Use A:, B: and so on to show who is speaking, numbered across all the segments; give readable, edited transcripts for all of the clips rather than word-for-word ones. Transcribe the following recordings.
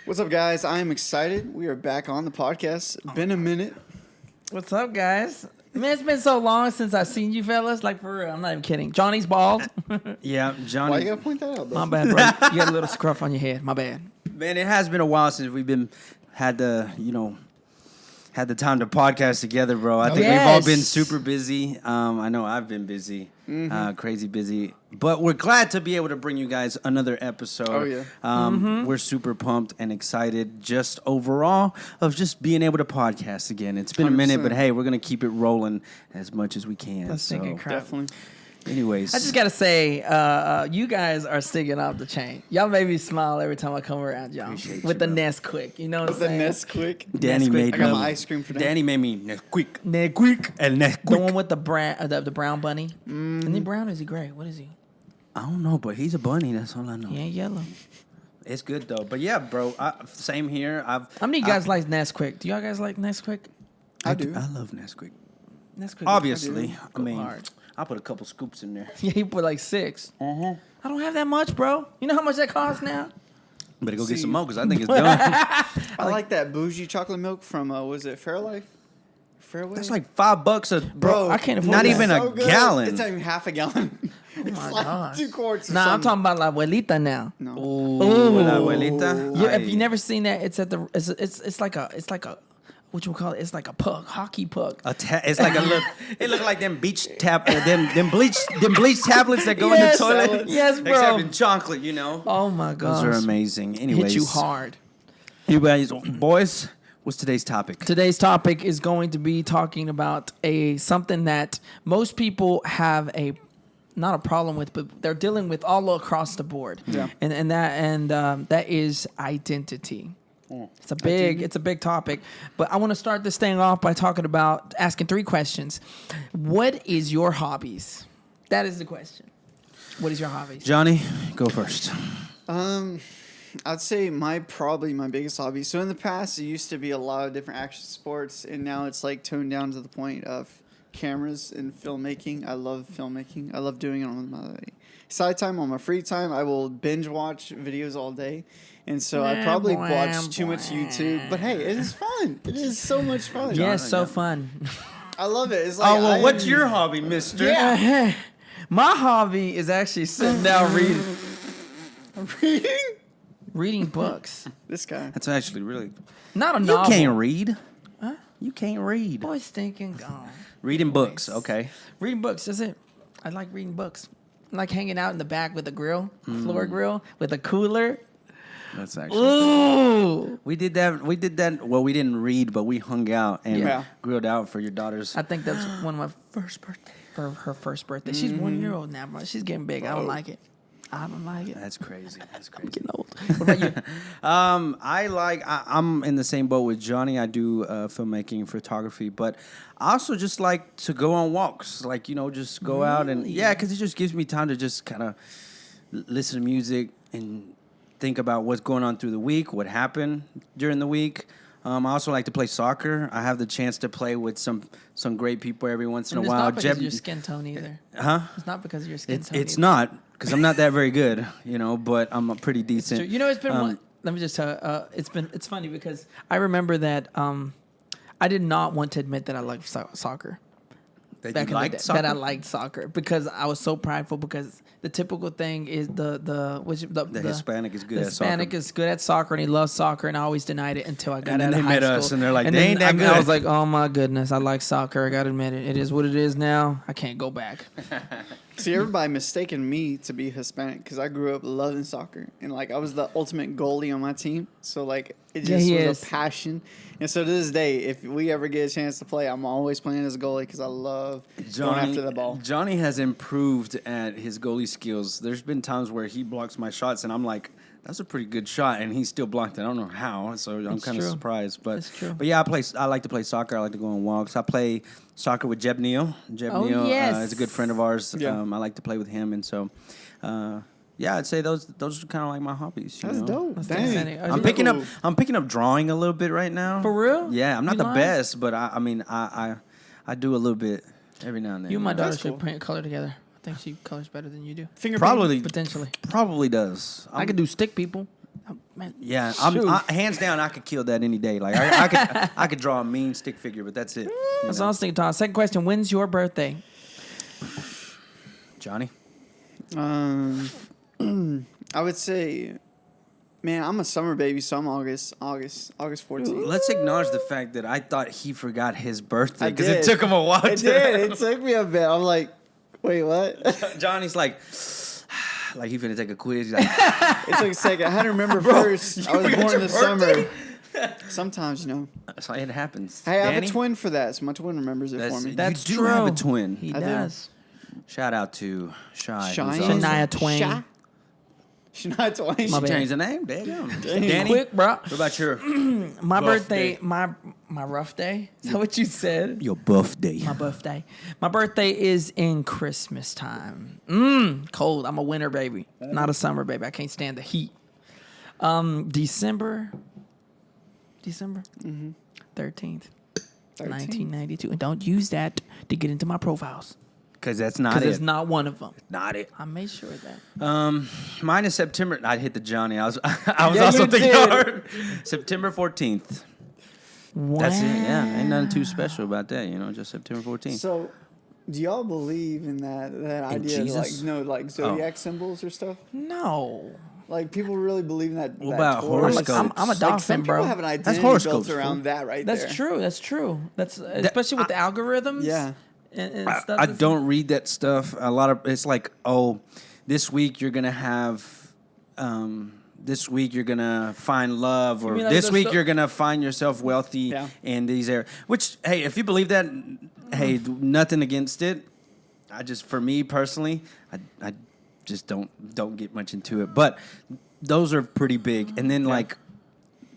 A: What's up, guys? I am excited. We are back on the podcast. Been a minute.
B: What's up, guys? Man, it's been so long since I've seen you fellas. Like, for real, I'm not even kidding. Johnny's bald.
C: Yeah, Johnny.
A: Why you gotta point that out, though?
B: My bad, bro. You got a little scruff on your head. My bad.
C: Man, it has been a while since we've had the time to podcast together, bro. I think we've all been super busy. I know I've been busy, crazy busy. But we're glad to be able to bring you guys another episode.
A: Oh, yeah.
C: We're super pumped and excited just overall of just being able to podcast again. It's been a minute,
A: 100%.
C: but hey, we're going to keep it rolling as much as we can.
B: That's thinking crap.
A: Definitely.
C: Anyways.
B: I just got to say, you guys are sticking off the chain. Y'all make me smile every time I come around, y'all.
C: Appreciate
B: With
C: you,
B: the
C: bro.
B: Nesquik. You know what I'm
A: With the
B: saying?
A: Nesquik.
C: Danny
B: Nesquik.
C: made
A: I got
C: me.
A: my ice cream for that.
C: Danny made me Nesquik.
B: Nesquik.
C: El
B: The
C: Nesquik.
B: one with the brown bunny. Isn't he brown or is he gray? What is he?
C: I don't know, but he's a bunny. That's all I know.
B: He ain't yellow.
C: It's good though, but yeah, bro. Same here.
B: How many of you guys like Nesquik? Do y'all guys like Nesquik?
A: I do.
C: I love Nesquik.
B: Nesquik.
C: Obviously, I
B: Go
C: mean,
B: hard.
C: I put a couple scoops in there.
B: Yeah, he put like 6.
C: Uh-huh.
B: I don't have that much, bro. You know how much that costs now?
C: Better go get
A: See.
C: some more because I think it's done.
A: I like that bougie chocolate milk from, was it Fairlife? Fairway?
C: That's like $5 a
A: Bro,
B: I can't afford
C: Not
B: that.
C: even a
A: so good.
C: gallon.
A: It's not even half a gallon. It's
B: my
A: like
B: gosh.
A: 2 quarts or
B: Nah, I'm
A: something.
B: talking about La Abuelita now.
A: No.
C: Ooh, la abuelita.
B: Yeah,
C: Ay.
B: if you never seen that, it's at the it's like a what you call it? It's like a puck, hockey puck.
C: It's like a look. It look like them them bleach tablets that go
B: Yes,
C: in the toilet.
B: yes, bro.
C: Except in chocolate, you know.
B: Oh my gosh,
C: Those are amazing. Anyways,
B: hit you hard.
C: You guys, boys, what's today's topic?
B: Today's topic is going to be talking about something that most people have not a problem with, but they're dealing with all across the board.
A: Yeah.
B: And that is identity. It's a big topic, but I want to start this thing off by asking 3 questions. What is your hobbies? That is the question. What is your hobbies?
C: Johnny, go first.
A: I'd say probably my biggest hobby. So in the past, it used to be a lot of different action sports, and now it's like toned down to the point of cameras and filmmaking. I love filmmaking. I love doing it on my side time, on my free time. I will binge watch videos all day, and so I probably watch too much YouTube. But hey, it is fun. It is so much fun.
B: Yes, so fun.
A: I love it. It's like,
C: What's your hobby, mister?
B: Yeah. My hobby is actually sitting down
A: reading?
B: reading books.
A: This guy.
C: That's actually really.
B: Not a
C: You
B: novel.
C: can't read.
B: Huh?
C: You can't read.
B: Boy stinking gone.
C: Reading books, okay.
B: Reading books, that's it. I like reading books. I like hanging out in the back with a grill, floor grill, with a cooler.
C: That's actually.
B: Ooh.
C: We did that. Well, we didn't read, but we hung out and
A: Yeah.
C: grilled out for your daughter's
B: I think that's one of my
C: first birthday.
B: for her first birthday. She's 1 year old now, bro. She's getting big. I don't like it. I don't like it.
C: That's crazy. That's
B: I'm
C: crazy.
B: getting old. What about you?
C: I'm in the same boat with Johnny. I do filmmaking, photography, but I also just like to go on walks. Like, just go out and because it just gives me time to just kind of listen to music and think about what's going on through the week, what happened during the week. I also like to play soccer. I have the chance to play with some great people every once in
B: And
C: a
B: it's
C: while.
B: not because of your skin tone either.
C: Huh?
B: It's not because of your skin tone.
C: It's
B: either.
C: not because I'm not that very good, but I'm a pretty
B: It's
C: decent.
B: true. You know, it's been one. Let me just tell you, it's funny because I remember that I did not want to admit that I liked soccer. Back in the day, that I liked soccer because I was so prideful because the typical thing is the
C: Hispanic is good
B: the
C: at soccer.
B: Hispanic is good at soccer and he loves soccer and I always denied it until I got
C: And
B: out
C: then
B: of
C: they
B: high
C: met
B: school.
C: us and they're like,
B: And
C: they
B: then
C: ain't that
B: I
C: good.
B: was like, oh my goodness, I like soccer. I gotta admit it. It is what it is now. I can't go back.
A: See, everybody mistaken me to be Hispanic because I grew up loving soccer. And, I was the ultimate goalie on my team. So, it just was a passion. And so, to this day, if we ever get a chance to play, I'm always playing as a goalie because I love going after the ball.
C: Johnny has improved at his goalie skills. There's been times where he blocks my shots, and I'm like, that's a pretty good shot, and he still blocked it. I don't know how, so I'm kind of
B: true.
C: surprised. But
B: It's true.
C: But yeah, I like to play soccer. I like to go on walks. I play soccer with Jeb Neal. Jeb Neal
B: yes.
C: is a good friend of ours.
A: Yeah.
C: I like to play with him, and so. I'd say those are kind of like my hobbies.
A: That's dope.
B: That's
A: Dang.
B: exciting.
C: I'm picking up drawing a little bit right now.
B: For real?
C: Yeah, I'm not
B: You
C: the
B: lying?
C: best, but I do a little bit every now and then.
B: You and my daughter
A: That's
B: should
A: cool.
B: paint color together. I think she colors better than you do.
A: Finger
C: Probably
B: Potentially.
C: Probably does.
B: I could do stick people. Oh, man.
C: Yeah,
B: Shoot.
C: hands down, I could kill that any day. Like I could draw a mean stick figure, but that's it.
B: That's what I was thinking, Tom. Second question: when's your birthday?
C: Johnny.
A: I would say, man, I'm a summer baby, so I'm August 14th.
C: Let's acknowledge the fact that I thought he forgot his birthday
A: I
C: because it
A: did.
C: took him a while.
A: It did. It took me a bit. I'm like, wait, what?
C: Johnny's like he finna take a quiz. He's like,
A: It took a second. I had to remember first. I was
C: forgot
A: born
C: your
A: in the
C: birthday?
A: summer. Sometimes,
C: so it happens.
A: Hey, I have
C: Danny?
A: a twin for that, so my twin remembers it
C: That's
A: for me.
C: it.
B: That's
C: You do
B: true.
C: have a twin.
B: He
A: I do.
B: does.
C: Shout out to Shy.
A: Shine.
C: who's awesome.
B: Shania Twain.
A: Shania Twain.
B: My
C: She
B: bad.
C: changed the name. Damn. Danny,
B: Quick, bro.
C: what about your
B: My
C: Buff
B: birthday,
C: day.
B: my rough day. Is that what you said?
C: your birthday?
B: My birthday. My birthday is in Christmas time. Cold. I'm a winter baby, not a summer baby. I can't stand the heat. December 13th, 1992. And don't use that to get into my profiles
C: Because that's not
B: because
C: it.
B: it's not one of them.
C: Not it.
B: I made sure of that.
C: Mine is September. I hit the Johnny. I was
A: Yeah,
C: also
A: you
C: thinking
A: did.
C: hard. September 14th.
B: Wow.
C: That's it. Yeah, ain't nothing too special about that. Just September 14th.
A: So, do y'all believe in that idea of
C: Jesus?
A: like zodiac symbols or stuff?
B: No.
A: Like people really believe in that.
C: What
A: that
C: about
A: Taurus?
C: horoscopes?
B: I'm a
A: Like
B: dolphin,
A: some people
B: bro.
A: have an identity
C: horoscopes,
A: built around
C: fool.
A: that right
B: That's
A: there.
B: true. That's true. That's especially with the algorithms.
A: Yeah.
B: And stuff.
C: I
B: It's-
C: don't read that stuff. A lot of it's like, oh, this week you're gonna have, this week you're gonna find love, or
B: mean like
C: this
B: the
C: week
B: stu-
C: you're gonna find yourself wealthy
A: Yeah.
C: in these areas. Which, hey, if you believe that, hey, nothing against it. For me personally, I just don't get much into it. But those are pretty big. And then like,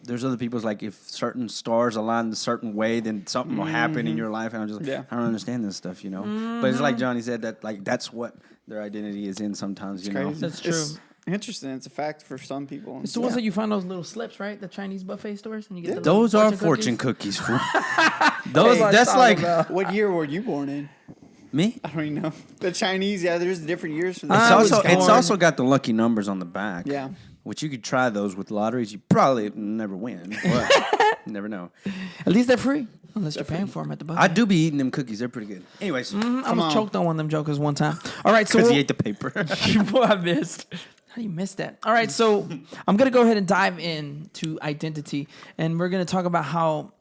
C: there's other people's like, if certain stars align a certain way, then something will happen in your life. And I'm just like,
A: Yeah.
C: I don't understand this stuff, But it's like Johnny said, that like that's what their identity is in sometimes, you know.
A: Crazy.
B: That's
A: It's interesting. It's a fact for some people.
B: It's the ones that you find those little slips, right? The Chinese buffet stores, and you get the
C: Those
B: little
C: are fortune
B: cookies.
C: cookies, fool. Those
B: Hey,
C: that's
B: talking
C: like
B: about-
A: What year were you born in?
C: me.
A: I don't even know. The Chinese, yeah, there's different years for that.
B: I was
C: It's
B: born-
C: also got the lucky numbers on the back.
A: Yeah.
C: Which you could try those with lotteries. You probably never win. But you never know.
B: At least they're free, unless you're paying for them at the buffet.
C: I do be eating them cookies. They're pretty good. Anyways,
B: I
A: Come
B: almost
A: on.
B: choked on one of them jokers one time. All right, so
C: because he ate the paper.
B: Boy, I missed. How do you miss that? All right, so I'm gonna go ahead and dive into identity, and we're gonna talk about how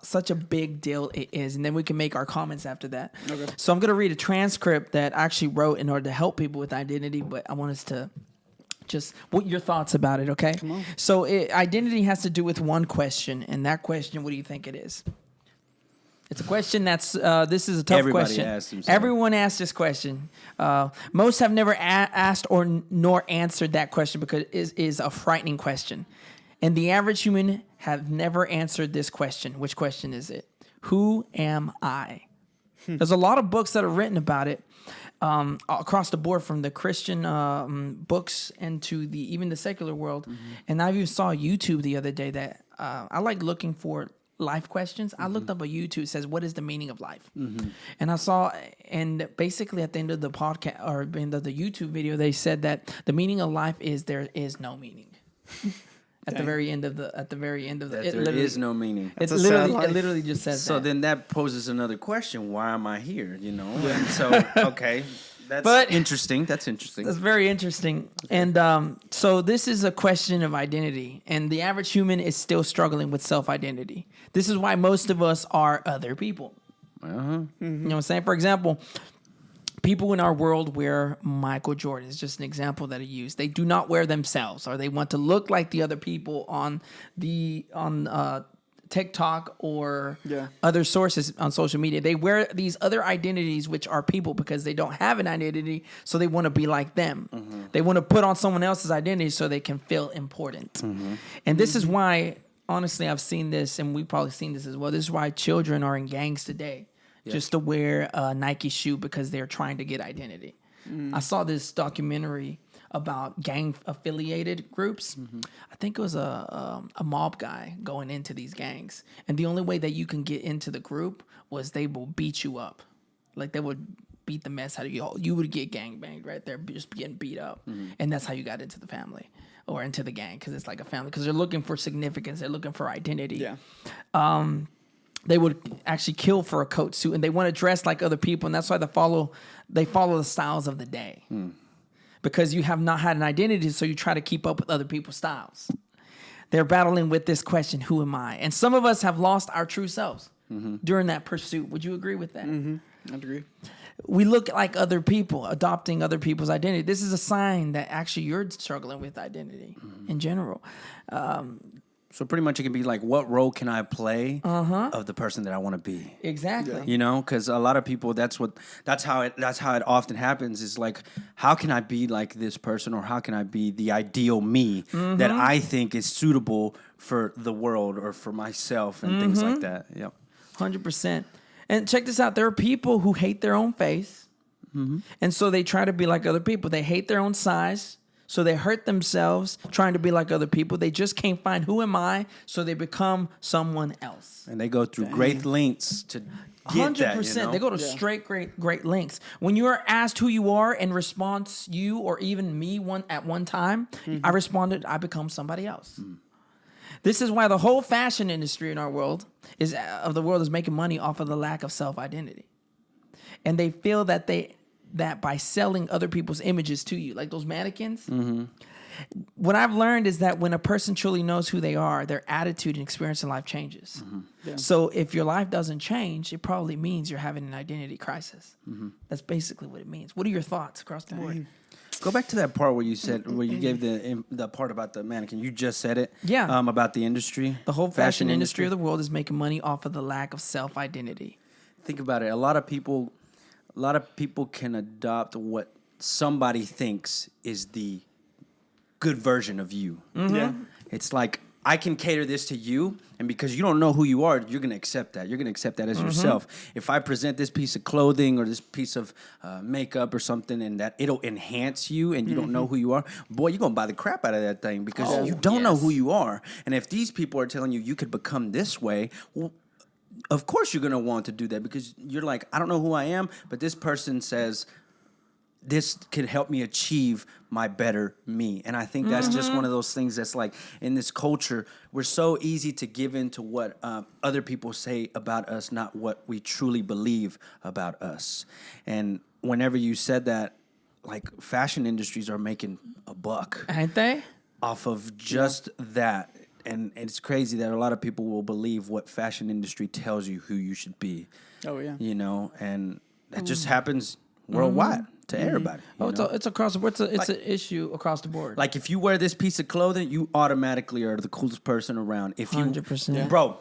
B: such a big deal it is, and then we can make our comments after that.
A: Okay.
B: So I'm gonna read a transcript that I actually wrote in order to help people with identity, but I want us to just what your thoughts about it, okay?
A: Come on.
B: So identity has to do with one question, and that question, what do you think it is? It's a question that's this is a tough
C: Everybody
B: question.
C: asks themselves.
B: Everyone asks this question. Most have never asked nor answered that question because it is a frightening question. And the average human have never answered this question. Which question is it? Who am I? There's a lot of books that are written about it across the board, from the Christian books and to even the secular world. And I even saw YouTube the other day that I like looking for life questions. I looked up a YouTube, it says, what is the meaning of life? And I saw, and basically at the end of the podcast or end of the YouTube video, they said that the meaning of life is there is no meaning. At the very end of the
C: That there
B: literally-
C: is no meaning.
B: It
A: a sad life.
B: literally just says
C: So
B: that.
C: then that poses another question: why am I here? And so okay, that's
B: But-
C: interesting. That's interesting.
B: That's very interesting. And so this is a question of identity, and the average human is still struggling with self-identity. This is why most of us are other people. You know what I'm saying? For example, people in our world wear Michael Jordan. It's just an example that I use. They do not wear themselves, or they want to look like the other people on TikTok or other sources on social media. They wear these other identities, which are people, because they don't have an identity, so they want to be like them. They want to put on someone else's identity so they can feel important. And this is why, honestly, I've seen this, and we've probably seen this as well. This is why children are in gangs today, just to wear a Nike shoe because they're trying to get identity. I saw this documentary about gang affiliated groups. I think it was a mob guy going into these gangs, and the only way that you can get into the group was they will beat you up, like they would beat the mess out of you. You would get gang banged right there, just getting beat up, and that's how you got into the family. or into the gang because it's like a family, because they're looking for significance, they're looking for identity.
A: Yeah.
B: They would actually kill for a coat suit, and they want to dress like other people, and that's why they follow the styles of the day. Because you have not had an identity, so you try to keep up with other people's styles. They're battling with this question, who am I? And some of us have lost our true selves during that pursuit. Would you agree with that?
A: I'd agree.
B: We look like other people, adopting other people's identity. This is a sign that actually you're struggling with identity in general.
C: So pretty much it can be like, what role can I play of the person that I want to be?
B: Exactly.
C: You know, because a lot of people, that's how it often happens. Is like, how can I be like this person, or how can I be the ideal me that I think is suitable for the world or for myself and things like that. Yep.
B: 100%. And check this out. There are people who hate their own face. And so they try to be like other people. They hate their own size. So they hurt themselves trying to be like other people. They just can't find who am I, so they become someone else.
C: And they go through great lengths to get
B: 100%.
C: that, you know?
B: They go to straight great lengths. When you are asked who you are in response, you or even me at one time, I responded, I become somebody else. This is why the whole fashion industry in our world is making money off of the lack of self-identity. And they feel that by selling other people's images to you, like those mannequins. What I've learned is that when a person truly knows who they are, their attitude and experience in life changes. So if your life doesn't change, it probably means you're having an identity crisis. That's basically what it means. What are your thoughts across the board?
C: Go back to that part where you said, where you gave the part about the mannequin. You just said it.
B: Yeah.
C: About the industry.
B: The whole fashion industry of the world is making money off of the lack of self-identity.
C: Think about it. A lot of people can adopt what somebody thinks is the good version of you.
A: Yeah.
C: It's like, I can cater this to you, and because you don't know who you are, you're going to accept that. You're going to accept that as yourself. If I present this piece of clothing or this piece of makeup or something, and that it'll enhance you, and you don't know who you are, boy, you're going to buy the crap out of that thing because you don't know who you are. And if these people are telling you you could become this way, well, of course you're going to want to do that, because you're like, I don't know who I am, but this person says this could help me achieve my better me. And I think that's just one of those things that's like, in this culture, we're so easy to give in to what other people say about us, not what we truly believe about us. And whenever you said that, like, fashion industries are making a buck
B: Ain't they?
C: off of just that. And it's crazy that a lot of people will believe what fashion industry tells you who you should be.
A: Oh, yeah.
C: You know, and that just happens worldwide to everybody. you know?
B: It's across the board. It's an issue across the board.
C: Like, if you wear this piece of clothing, you automatically are the coolest person around. If you,
B: 100%. Yeah.
C: Bro,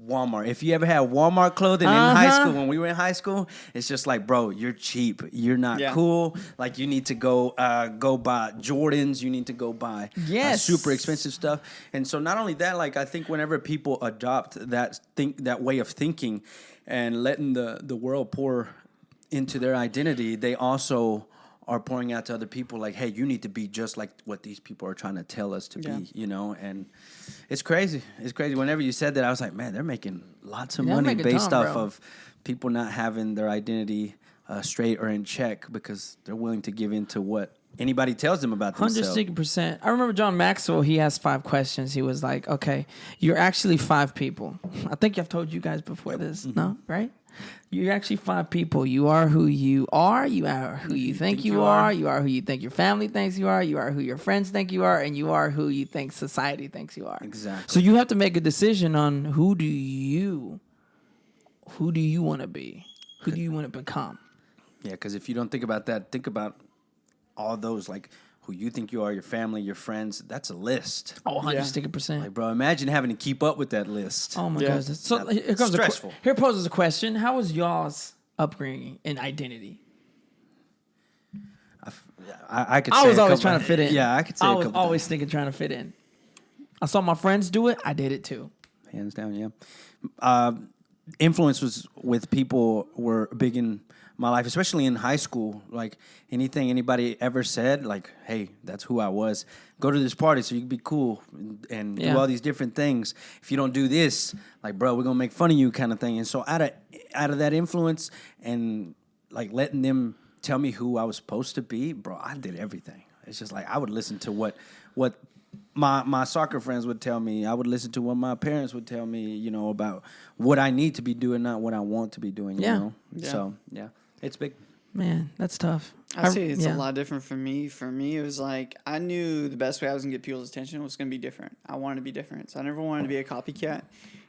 C: Walmart. If you ever had Walmart clothing in high school, when we were in high school, it's just like, bro, you're cheap. You're not cool. Like, you need to go buy Jordans. You need to go buy super expensive stuff. And so not only that, like, I think whenever people adopt that way of thinking and letting the world pour into their identity, they also are pouring out to other people like, hey, you need to be just like what these people are trying to tell us to be, you know? And it's crazy. It's crazy. Whenever you said that, I was like, man, they're making lots of money based off of people not having their identity straight or in check, because they're willing to give in to what anybody tells them about themselves.
B: 100%. I remember John Maxwell, he asked 5 questions. He was like, okay, you're actually 5 people. I think I've told you guys before this. No, right? You're actually 5 people. You are who you are. You are who you think you are. You are who you think your family thinks you are. You are who your friends think you are. And you are who you think society thinks you are.
C: Exactly.
B: So you have to make a decision on who do you want to be? Who do you want to become?
C: Yeah, because if you don't think about that, think about all those, like, who you think you are, your family, your friends. That's a list.
B: Oh, 100%.
C: Like, bro, imagine having to keep up with that list.
B: Oh my gosh. So here comes
C: stressful.
B: Here poses a question. How was y'all's upbringing in identity?
C: I could say
B: I was
C: a
B: always
C: couple-
B: trying to fit in.
C: Yeah, I could say
B: I
C: a
B: was
C: couple
B: always thinking trying to fit in. I saw my friends do it. I did it too.
C: Hands down, yeah. Influence was with people were big in my life, especially in high school. Like, anything anybody ever said, like, hey, that's who I was. Go to this party so you can be cool and do all these different things. If you don't do this, like, bro, we're gonna make fun of you, kind of thing. And so out of that influence and like letting them tell me who I was supposed to be, bro, I did everything. It's just like I would listen to what my soccer friends would tell me. I would listen to what my parents would tell me, about what I need to be doing, not what I want to be doing,
B: Yeah.
C: you know?
A: Yeah.
C: So, yeah, it's big.
B: Man, that's tough.
A: I'd say it's
B: yeah.
A: a lot different for me. For me, it was like I knew the best way I was gonna get people's attention was gonna be different. I wanted to be different, so I never wanted to be a copycat.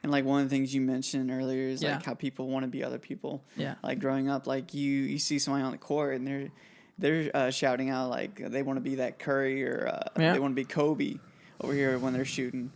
A: And like one of the things you mentioned earlier is
B: Yeah.
A: like how people want to be other people.
B: Yeah.
A: Like growing up, like you see somebody on the court and they're shouting out like they want to be that Curry or
B: Yeah.
A: they want to be Kobe over here when they're shooting.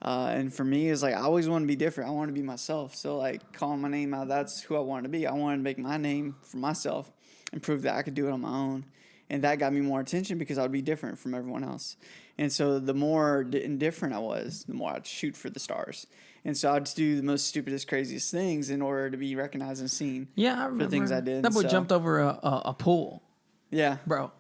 A: And for me, it's like I always want to be different. I want to be myself. So like calling my name out, that's who I wanted to be. I wanted to make my name for myself and prove that I could do it on my own. And that got me more attention because I would be different from everyone else. And so the more indifferent I was, the more I'd shoot for the stars. And so I'd do the most stupidest, craziest things in order to be recognized and seen.
B: Yeah, I remember.
A: For things I did.
B: That boy
A: so-
B: jumped over a pool,
A: Yeah.
B: bro.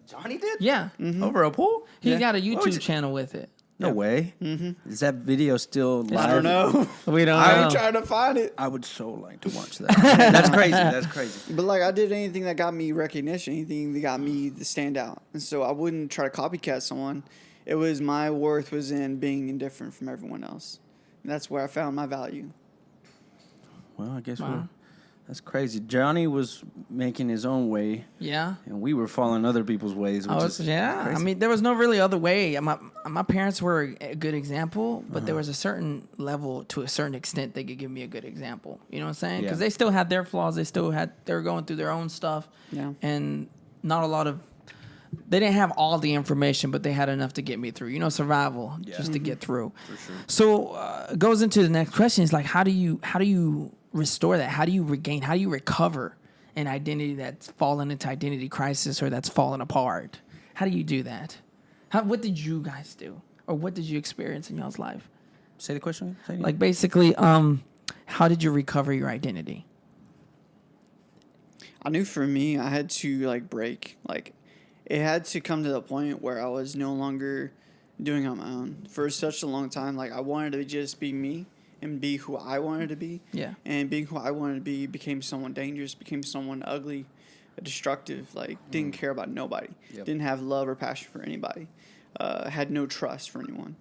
C: Johnny did?
B: Yeah.
C: Over a pool?
B: He
A: Yeah.
B: got a
C: What was
B: YouTube
C: it?
B: channel with it.
C: No way. Mm-hmm. Is that video still live?
A: I don't know.
B: We don't
A: I'm
B: know.
A: trying to find it.
C: I would so like to watch that. That's crazy. That's crazy.
A: But like I did anything that got me recognition, anything that got me to stand out. And so I wouldn't try to copycat someone. It was my worth was in being indifferent from everyone else. And that's where I found my value.
C: Well, I guess
B: Wow.
C: that's crazy. Johnny was making his own way,
B: Yeah.
C: and we were following other people's ways. Which is
B: Yeah.
C: crazy.
B: I mean, there was no really other way. My parents were a good example, but there was a certain level, to a certain extent, they could give me a good example. You know what I'm saying? Because
C: Yeah.
B: they still had their flaws. They were going through their own stuff.
A: Yeah.
B: And not a lot of, they didn't have all the information, but they had enough to get me through. You know, survival, just to get through. For sure. So it goes into the next question. Is like, how do you restore that? How do you regain? How do you recover an identity that's fallen into identity crisis or that's fallen apart? How do you do that? What did you guys do, or what did you experience in y'all's life?
C: Say the question. Say it again.
B: Like basically, how did you recover your identity?
A: I knew for me, I had to like break. Like, it had to come to the point where I was no longer doing it on my own for such a long time. Like, I wanted to just be me and be who I wanted to be.
B: Yeah.
A: And being who I wanted to be became someone dangerous, became someone ugly, destructive. Like, didn't care about nobody.
C: Yep.
A: Didn't have love or passion for anybody. Had no trust for anyone.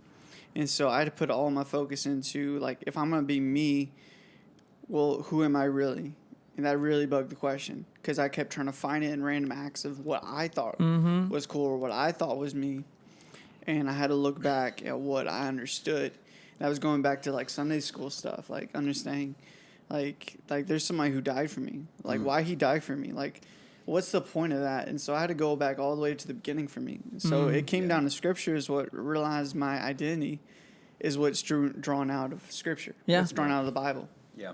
A: And so I had to put all my focus into like, if I'm gonna be me, well, who am I really? And that really bugged the question because I kept trying to find it in random acts of what I thought was cool or what I thought was me. And I had to look back at what I understood. And I was going back to like Sunday school stuff, like understanding, like there's somebody who died for me. Like why he died for me. Like what's the point of that? And so I had to go back all the way to the beginning for me. So it came down to scripture is what realized my identity is what's drawn out of scripture.
B: Yeah.
A: It's drawn out of the Bible.
C: Yeah.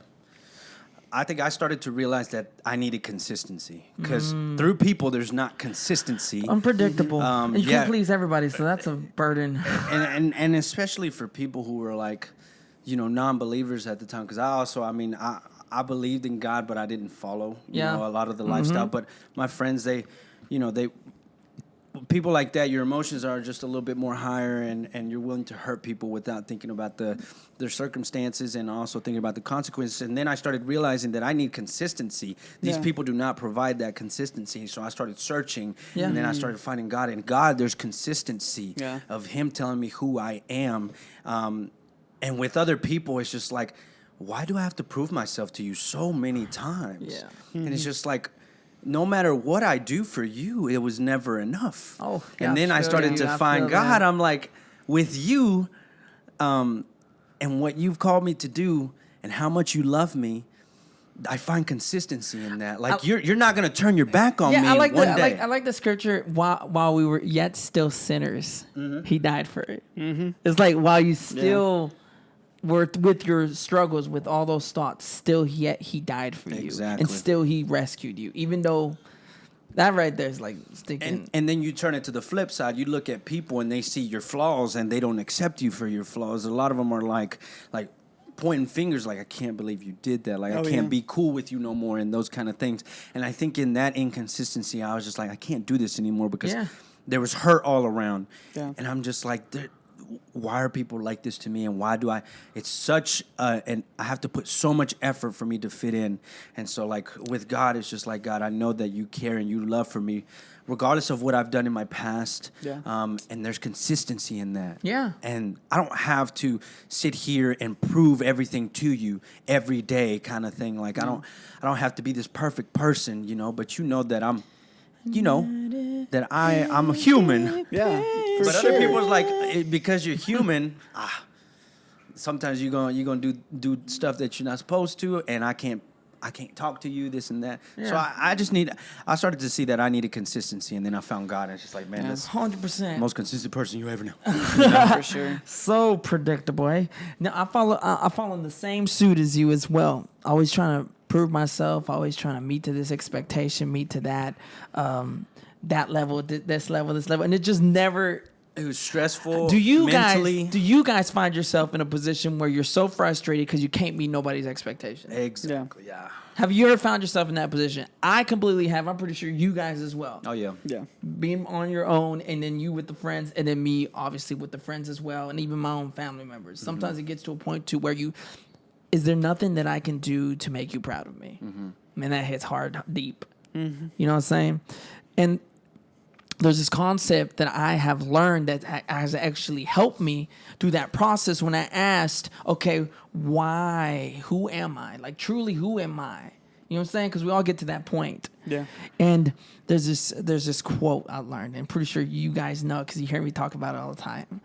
C: I think I started to realize that I needed consistency because through people there's not consistency,
B: Unpredictable.
C: Um,
B: And you
C: yeah.
B: can't please everybody, so that's a burden.
C: and especially for people who were like, non-believers at the time. Because I believed in God, but I didn't follow
B: Yeah.
C: a lot of the lifestyle. But my friends, they people like that, your emotions are just a little bit more higher, and you're willing to hurt people without thinking about their circumstances and also thinking about the consequences. And then I started realizing that I need consistency. These
A: Yeah.
C: people do not provide that consistency. So I started searching,
B: Yeah.
C: and then I started finding God. And God, there's consistency
A: Yeah.
C: of Him telling me who I am. And with other people, it's just like, why do I have to prove myself to you so many times?
B: Yeah.
C: And it's just like, no matter what I do for you, it was never enough.
B: Oh,
C: and
B: yeah,
C: then I
B: feel
C: started
B: you.
C: to
B: I
C: find
B: feel
C: God.
B: that.
C: I'm like, with you, and what you've called me to do, and how much you love me, I find consistency in that. Like you're not gonna turn your back on me
B: I like
C: one day.
B: I like the scripture. While we were yet still sinners, He died for it. Mm-hmm. It's like while you still were with your struggles, with all those thoughts, still yet He died for you,
C: Exactly.
B: and still He rescued you. Even though that right there is like sticking.
C: And then you turn it to the flip side. You look at people and they see your flaws and they don't accept you for your flaws. A lot of them are like pointing fingers, like I can't believe you did that. Like I can't be cool with you no more, and those kind of things. And I think in that inconsistency, I was just like, I can't do this anymore because
B: Yeah.
C: there was hurt all around.
A: Yeah.
C: And I'm just like, why are people like this to me, and why do I? It's such and I have to put so much effort for me to fit in. And so like with God, it's just like, God, I know that you care and you love for me, regardless of what I've done in my past.
A: Yeah.
C: And there's consistency in that.
B: Yeah.
C: And I don't have to sit here and prove everything to you every day, kind of thing. Like I don't have to be this perfect person, you know. But you know that I'm, you know, that I'm a human.
A: Yeah. For
C: But
A: sure.
C: other people's like, because you're human, sometimes you're gonna do stuff that you're not supposed to, and I can't talk to you, this and that. So
B: Yeah.
C: I started to see that I needed consistency, and then I found God, and it's just like, man,
A: Yeah.
C: that's the
B: 100%.
C: most consistent person you ever knew.
A: For sure.
B: So predictable. Eh? Now I follow in the same suit as you as well. Always trying to prove myself. Always trying to meet to this expectation, meet to that, that level, this level, and it just never.
C: It was stressful.
B: Do you
C: mentally.
B: guys find yourself in a position where you're so frustrated because you can't meet nobody's expectations?
C: Exactly. Yeah.
B: Have you ever found yourself in that position? I completely have. I'm pretty sure you guys as well.
C: Oh yeah.
A: Yeah.
B: Being on your own, and then you with the friends, and then me obviously with the friends as well, and even my own family members. Sometimes it gets to a point to where is there nothing that I can do to make you proud of me? Man, that hits hard, deep. You know what I'm saying? And there's this concept that I have learned that has actually helped me through that process when I asked, okay, why? Who am I? Like, truly, who am I? You know what I'm saying? Because we all get to that point.
A: Yeah.
B: And there's this quote I learned, and I'm pretty sure you guys know because you hear me talk about it all the time,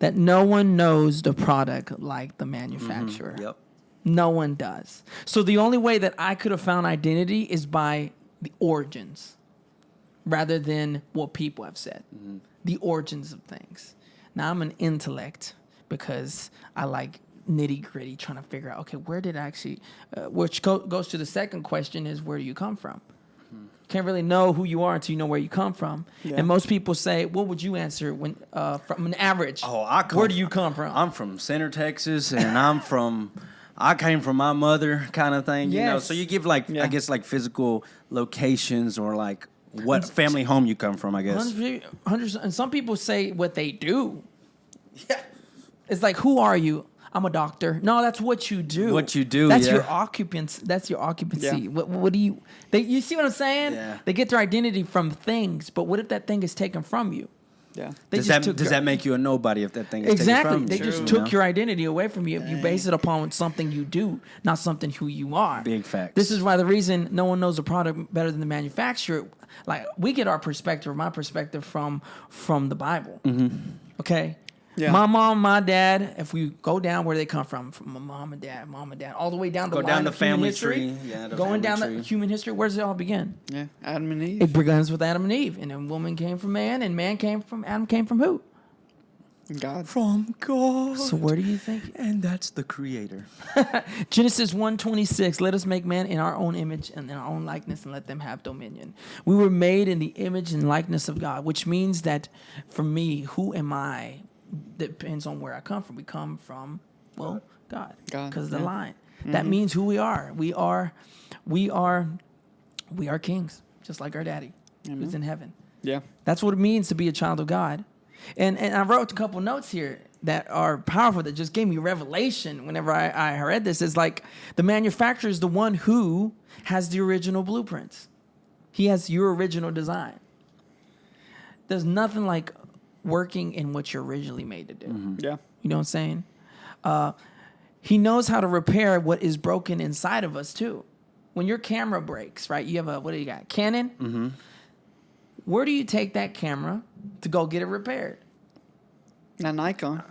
B: that no one knows the product like the manufacturer.
C: Yep.
B: No one does. So the only way that I could have found identity is by the origins rather than what people have said. The origins of things. Now I'm an intellect because I like nitty gritty, trying to figure out, okay, where did I actually, which goes to the second question is, where do you come from? Can't really know who you are until you know where you come from.
A: Yeah.
B: And most people say, what would you answer when from an average?
C: Oh,
B: where do you come from?
C: I'm from Center, Texas, and I came from my mother, kind of thing. You know,
B: Yes.
C: so you give like
A: Yeah.
C: I guess like physical locations or like what family home you come from. I guess.
B: Hundreds, and some people say what they do.
C: Yeah.
B: It's like, who are you? I'm a doctor. No, that's what you do.
C: What you do,
B: That's
C: yeah.
B: your occupancy. That's your occupancy.
A: Yeah.
B: What do you? You see what I'm saying?
C: Yeah.
B: They get their identity from things, but what if that thing is taken from you?
A: Yeah.
B: They
C: Does
B: just took
C: that
B: your-
C: make you a nobody if that thing is
B: Exactly.
C: taken from
B: They
C: you?
B: just
C: You
B: took
C: know?
B: your identity away from you. You base it upon something you do, not something who you are.
C: Big facts.
B: This is why the reason no one knows the product better than the manufacturer. Like, we get our perspective, my perspective from the Bible. Okay.
A: Yeah.
B: My mom, my dad. If we go down where they come from my mom and dad, all the way down the
C: Go
B: line
C: down the
B: of human
C: family
B: history,
C: tree. Yeah, the
B: going
C: family
B: down
C: tree.
B: the human history. Where does it all begin?
A: Yeah. Adam and Eve.
B: It begins with Adam and Eve, and then woman came from man, and man came from Adam. Came from who?
A: God.
C: From God.
B: So where do you think?
C: And that's the creator.
B: Genesis 1:26, let us make man in our own image and in our own likeness and let them have dominion. We were made in the image and likeness of God, which means that for me, who am I? Depends on where I come from. We come from, well, God.
A: God,
B: Because of the
A: yeah.
B: line. That means who we are. We are kings, just like our daddy who's in heaven.
A: Yeah.
B: That's what it means to be a child of God. And I wrote a couple notes here that are powerful that just gave me revelation whenever I read this. It's like the manufacturer is the one who has the original blueprints. He has your original design. There's nothing like working in what you're originally made to do.
A: Yeah.
B: You know what I'm saying? He knows how to repair what is broken inside of us too. When your camera breaks, right? You have what do you got? Canon? Mm-hmm. Where do you take that camera to go get it repaired?
A: Not Nikon.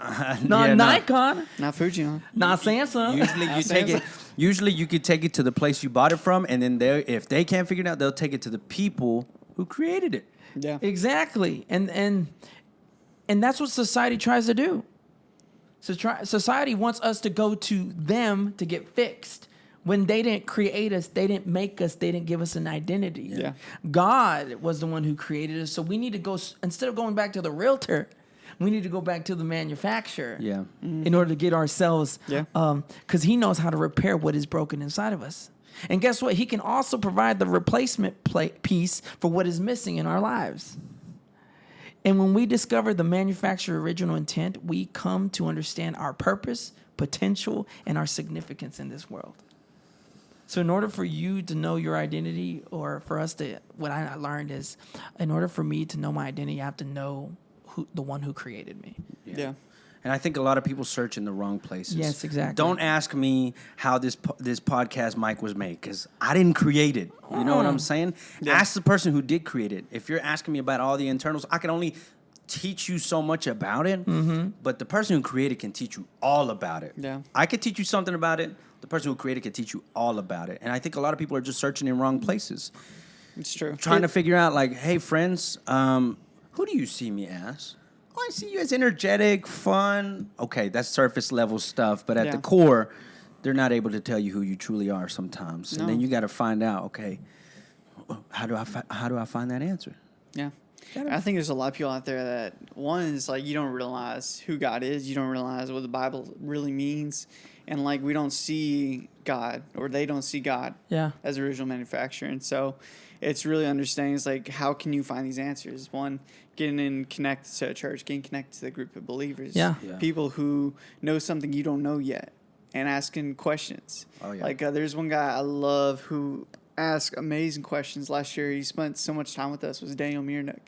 B: Not
C: Yeah, no.
B: Nikon,
A: Not Fujinon.
B: not Samsung.
C: Usually you take it. Usually you could take it to the place you bought it from, and then if they can't figure it out, they'll take it to the people who created it.
A: Yeah.
B: Exactly. And that's what society tries to do. Society wants us to go to them to get fixed. When they didn't create us, they didn't make us, they didn't give us an identity.
A: Yeah.
B: God was the one who created us. So we need to go, instead of going back to the realtor, we need to go back to the manufacturer.
C: Yeah.
B: In order to get ourselves,
A: Yeah.
B: Because he knows how to repair what is broken inside of us. And guess what? He can also provide the replacement piece for what is missing in our lives. And when we discover the manufacturer's original intent, we come to understand our purpose, potential, and our significance in this world. So in order for you to know your identity, or for us to, what I learned is, in order for me to know my identity, I have to know the one who created me.
A: Yeah.
C: And I think a lot of people search in the wrong places.
B: Yes, exactly.
C: Don't ask me how this podcast mic was made, because I didn't create it. You know what I'm saying?
A: Yeah.
C: Ask the person who did create it. If you're asking me about all the internals, I can only teach you so much about it, but the person who created can teach you all about it.
A: Yeah.
C: I could teach you something about it. The person who created can teach you all about it. And I think a lot of people are just searching in wrong places,
A: It's true.
C: trying to figure out, like, hey, friends, who do you see me as? Oh, I see you as energetic, fun. Okay, that's surface level stuff. But at
A: Yeah.
C: the core, they're not able to tell you who you truly are sometimes. And
A: No.
C: then you got to find out, okay, how do I find that answer?
A: Yeah. I think there's a lot of people out there that, one is like, you don't realize who God is. You don't realize what the Bible really means. And like, we don't see God, or they don't see God
B: Yeah.
A: as original manufacturer. And so it's really understanding, it's like, how can you find these answers? One, getting in connected to a church, getting connected to the group of believers.
B: Yeah.
C: Yeah.
A: People who know something you don't know yet, and asking questions.
C: Oh, yeah.
A: Like, there's one guy I love who asked amazing questions last year. He spent so much time with us, was Daniel Miernuk.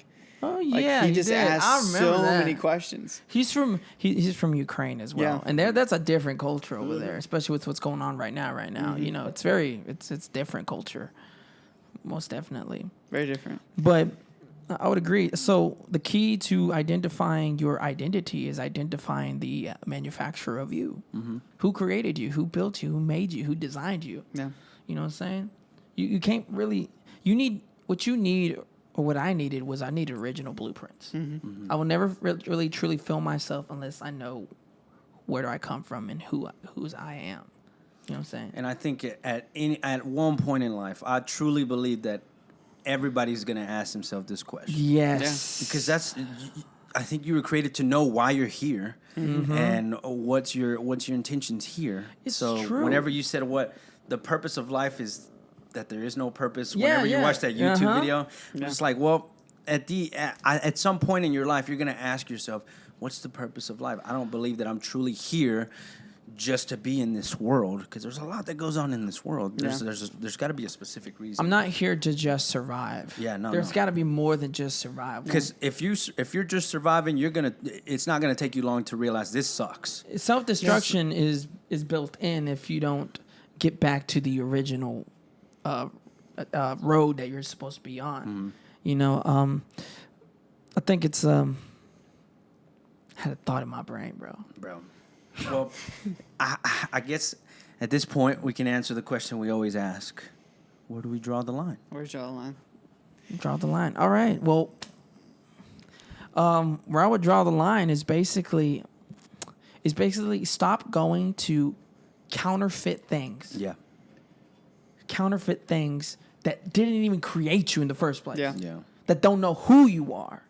B: Oh
A: Like,
B: yeah,
A: he just
B: did. I
A: asked
B: remember
A: so
B: that.
A: many questions.
B: He's from he's from Ukraine as well,
A: Yeah.
B: and that's a different culture over there, especially with what's going on right now, you know, it's different culture, most definitely.
A: Very different.
B: But I would agree. So the key to identifying your identity is identifying the manufacturer of you, who created you, who built you, who made you, who designed you.
A: Yeah.
B: You know what I'm saying? You can't really. You need what you need. Or what I needed was I needed original blueprints. I will never really truly feel myself unless I know where do I come from and whose I am. You know what I'm saying?
C: And I think at one point in life, I truly believe that everybody's going to ask themselves this question.
B: Yes.
C: Because I think you were created to know why you're here and what's your intentions here.
B: It's
C: so
B: true.
C: whenever you said what the purpose of life is, that there is no purpose.
B: Yeah,
C: Whenever you
B: yeah.
C: watch that YouTube
B: Uh-huh.
C: video, it's like, well, at some point in your life, you're gonna ask yourself, what's the purpose of life? I don't believe that I'm truly here just to be in this world, because there's a lot that goes on in this world. There's got to be a specific reason.
B: I'm not here to just survive.
C: Yeah, no,
B: There's
C: no.
B: got to be more than just survival.
C: Because if you're just surviving, it's not gonna take you long to realize this sucks.
B: Self-destruction is built in if you don't get back to the original road that you're supposed to be on. You know, I think it's I had a thought in my brain, bro.
C: Well, I guess at this point we can answer the question we always ask: where do we draw the line?
A: Where's your line?
B: Draw the line. All right. Well, where I would draw the line is basically stop going to counterfeit things.
C: Yeah.
B: Counterfeit things that didn't even create you in the first place.
A: Yeah.
C: Yeah.
B: That don't know who you are.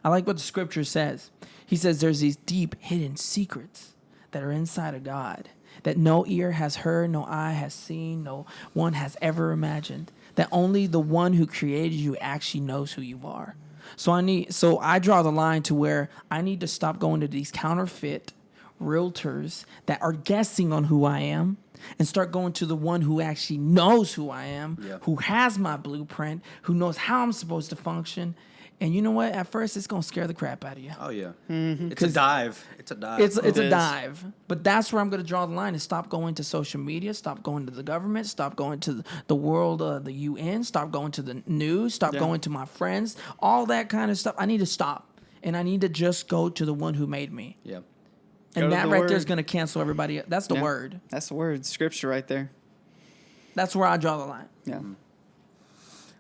B: I like what the scripture says. He says there's these deep hidden secrets that are inside of God that no ear has heard, no eye has seen, no one has ever imagined. That only the one who created you actually knows who you are. So I draw the line to where I need to stop going to these counterfeit realtors that are guessing on who I am and start going to the one who actually knows who I am,
C: Yeah.
B: who has my blueprint, who knows how I'm supposed to function. And you know what? At first, it's going to scare the crap out of you.
C: Oh yeah. It's a dive. It's a dive.
B: It's
A: It
B: a
A: is.
B: dive. But that's where I'm going to draw the line and stop going to social media, stop going to the government, stop going to the world, the UN, stop going to the news, stop
A: Yeah.
B: going to my friends, all that kind of stuff. I need to stop. And I need to just go to the one who made me.
C: Yeah.
A: Go
B: And
A: to
B: that
A: the
B: right there is
A: Word.
B: going to cancel everybody. That's the
A: Yeah.
B: word.
A: That's the word. Scripture right there.
B: That's where I draw the line.
A: Yeah.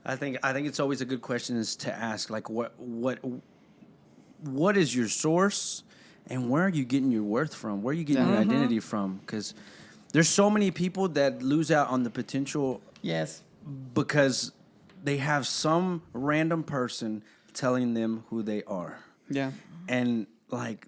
C: I think it's always a good question is to ask, like, what is your source, and where are you getting your worth from? Where are you getting your identity from? Because there's so many people that lose out on the potential
B: Yes.
C: because they have some random person telling them who they are.
A: Yeah.
C: And like,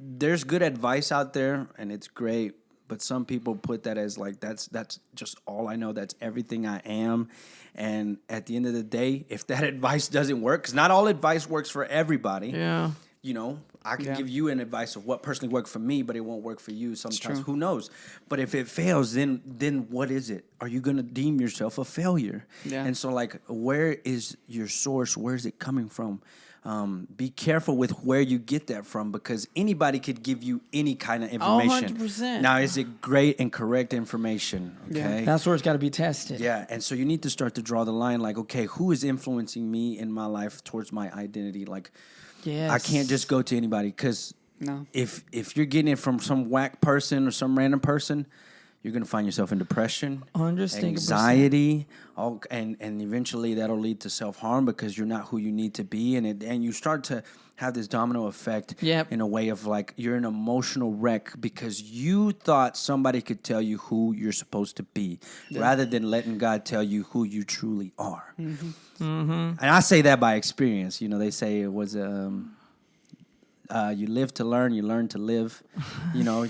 C: there's good advice out there, and it's great, But some people put that as like that's just all I know. That's everything I am. And at the end of the day, if that advice doesn't work, because not all advice works for everybody.
B: Yeah.
C: You know, I can
A: Yeah.
C: give you an advice of what personally worked for me, but it won't work for you sometimes. Who knows? But if it fails, then what is it? Are you gonna deem yourself a failure?
A: Yeah.
C: And so, like, where is your source? Where is it coming from? Be careful with where you get that from, because anybody could give you any kind of information.
B: 100%.
C: Now, is it great and correct information? Okay.
B: That's where it's got to be tested.
C: Yeah, and so you need to start to draw the line, like, okay, who is influencing me in my life towards my identity? Like,
B: Yes.
C: I can't just go to anybody, because
A: No.
C: if you're getting it from some whack person or some random person, you're gonna find yourself in depression,
B: 100%.
C: anxiety, and eventually that'll lead to self harm, because you're not who you need to be, and you start to have this domino effect.
B: Yep.
C: In a way of like you're an emotional wreck because you thought somebody could tell you who you're supposed to be, rather than letting God tell you who you truly are. And I say that by experience. You know, they say it was you live to learn, you learn to live. You know,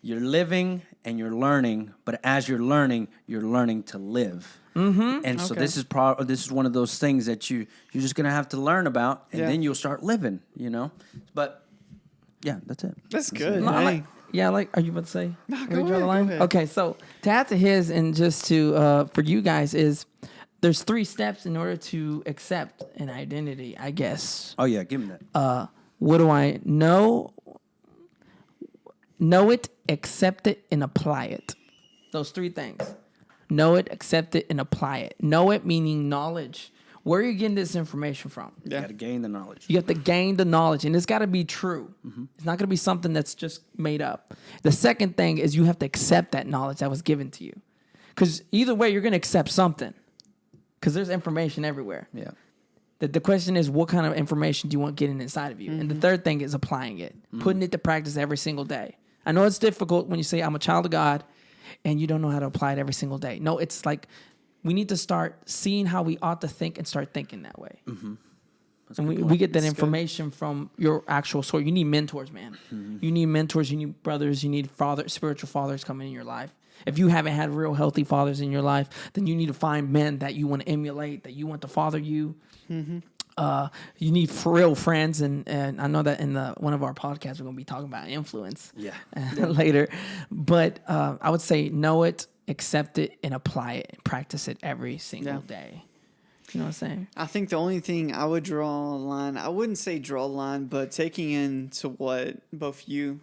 C: you're living and you're learning, but as you're learning to live. And so this is this is one of those things that you're just gonna have to learn about, and then you'll start living. You know, but yeah, that's it.
A: That's good.
B: No, I
A: Hey.
B: like, yeah, like, are you about to say?
A: No,
B: Where
A: go
B: you draw the
A: ahead,
B: line?
A: go ahead.
B: Okay, so to add to his, and just to for you guys, is there's 3 steps in order to accept an identity, I guess.
C: Oh yeah, give me that.
B: What do I know? Know it, accept it, and apply it. Those 3 things. Know it, accept it, and apply it. Know it meaning knowledge. Where are you getting this information from?
C: You got to gain the knowledge.
B: You have to gain the knowledge, and it's got to be true. It's not going to be something that's just made up. The second thing is you have to accept that knowledge that was given to you. Because either way, you're going to accept something. Because there's information everywhere.
C: Yeah.
B: The question is, what kind of information do you want getting inside of you? And the third thing is applying it, putting it to practice every single day. I know it's difficult when you say, I'm a child of God, and you don't know how to apply it every single day. No, it's like we need to start seeing how we ought to think and start thinking that way. And we get that information from your actual source. You need mentors, man. You need mentors. You need brothers. You need spiritual fathers coming in your life. If you haven't had real healthy fathers in your life, then you need to find men that you want to emulate, that you want to father you. You need real friends, and I know that in one of our podcasts we're going to be talking about influence later. But I would say know it, accept it, and apply it, and practice it every single day. You know what I'm saying?
A: I think the only thing I would draw a line, I wouldn't say draw a line, but taking into what both you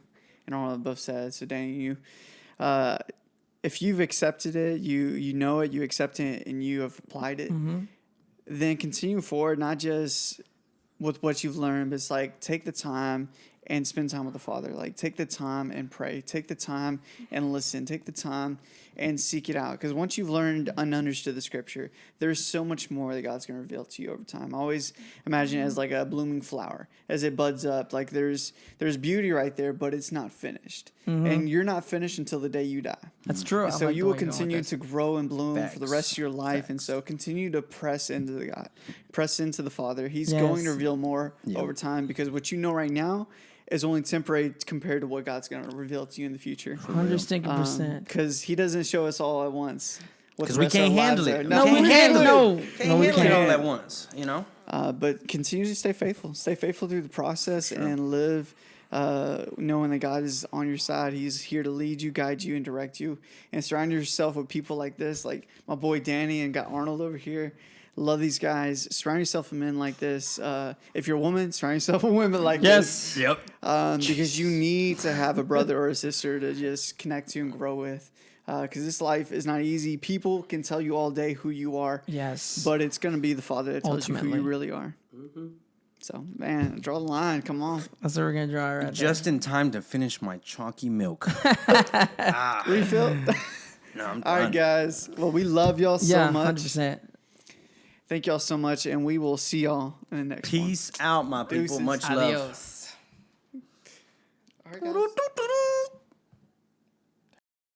A: and Arnold both said, so Danny, you, if you've accepted it, you know it, you accept it, and you have applied it, then continue forward, not just with what you've learned, but it's like take the time and spend time with the Father. Like take the time and pray. Take the time and listen. Take the time and seek it out. Because once you've learned and understood the Scripture, there's so much more that God's going to reveal to you over time. I always imagine it as like a blooming flower. As it buds up, like there's beauty right there, but it's not finished. And you're not finished until the day you die.
B: That's true. I
A: So
B: like
A: you
B: the
A: will
B: way you're going with
A: continue
B: this.
A: to grow and bloom for the
C: Facts.
A: rest of your life.
C: Facts.
A: And so continue to press into the God, press into the Father. He's going to
B: Yes.
A: reveal more over time, because what you know right now is only temporary compared to what God's going to reveal to you in the future.
B: 100%.
A: Because He doesn't show us all at once. what the
C: Because we
A: rest of
C: can't
A: our
C: handle
A: lives
C: it.
A: are.
B: No, we
C: can't
B: can't.
C: handle
B: No.
C: it. Can't
B: No, we
C: handle it all
A: can't.
C: at once, you know?
A: But continue to stay faithful. Stay faithful through the process and live knowing that God is on your side. He's here to lead you, guide you, and direct you. And surround yourself with people like this, like my boy Danny and got Arnold over here. Love these guys. Surround yourself with men like this. If you're a woman, surround yourself with women like this.
C: Yep.
A: Because you need to have a brother or a sister to just connect to and grow with. Because this life is not easy. People can tell you all day who you are.
B: Yes.
A: But it's going to be the Father that tells you who
B: Ultimately.
A: you really are. So, man, draw the line. Come on.
B: That's what we're going to draw right
C: Just in time to finish my chalky milk.
A: Refill.
C: No, I'm
A: All right,
C: done.
A: guys. Well, we love y'all
B: there. Yeah,
A: so much.
B: 100%.
A: Thank y'all so much. And we will see y'all in the next one.
C: Peace out, my people.
A: Deuces.
C: Much love.
B: Adios.
A: All right, guys.